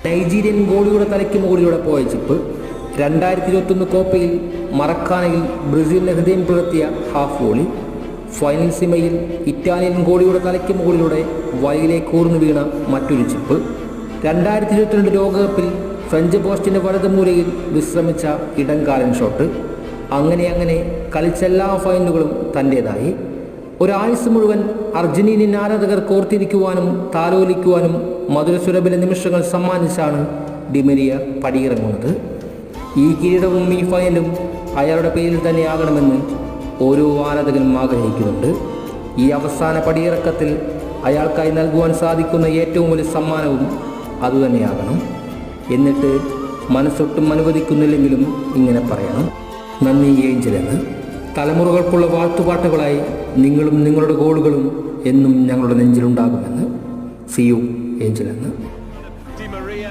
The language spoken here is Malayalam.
നൈജീരിയൻ ഗോളിയുടെ തലയ്ക്ക് മുകളിലൂടെ പോയ ചിപ്പ്. 2021 കോപ്പയിൽ മറക്കാനയിൽ ബ്രസീലിന് ഹൃദയം പിളർത്തിയ ഹാഫ് വോളി. ഫൈനൽ സിമയിൽ ഇറ്റാലിയൻ ഗോളിയുടെ തലയ്ക്ക് മുകളിലൂടെ വലയിലേക്ക് ഊർന്നു വീണ മറ്റൊരു ചിപ്പ്. 2022 ലോകകപ്പിൽ ഫ്രഞ്ച് പോസ്റ്റിൻ്റെ വലതുമൂലയിൽ വിശ്രമിച്ച ഇടംകാലൻ ഷോട്ട്. അങ്ങനെ കളിച്ച എല്ലാ ഫൈനലുകളും തൻ്റേതായി. ഒരായുസ് മുഴുവൻ അർജന്റീനിയൻ ആരാധകർ കോർത്തിരിക്കുവാനും താലോലിക്കുവാനും മധുരസുരഭില നിമിഷങ്ങൾ സമ്മാനിച്ചാണ് ഡിമരിയ പടിയിറങ്ങുന്നത്. ഈ കിരീടവും ഈ ഫൈനലും അയാളുടെ പേരിൽ തന്നെയാകണമെന്ന് ഓരോ ആരാധകനും ആഗ്രഹിക്കുന്നുണ്ട്. ഈ അവസാന പടിയിറക്കത്തിൽ അയാൾക്കായി നൽകുവാൻ സാധിക്കുന്ന ഏറ്റവും വലിയ സമ്മാനവും അതുതന്നെയാകണം. എന്നിട്ട് മനസ്സൊട്ടും അനുവദിക്കുന്നില്ലെങ്കിലും ഇങ്ങനെ പറയണം: നന്ദി ഏഞ്ചൽ എന്ന്. തലമുറകൾക്കുള്ള വാഴ്ത്തുപാട്ടുകളായി നിങ്ങളും നിങ്ങളുടെ ഗോളുകളും എന്നും ഞങ്ങളുടെ നെഞ്ചിലുണ്ടാകുമെന്ന്. സി യു ഏഞ്ചൽ എന്ന്.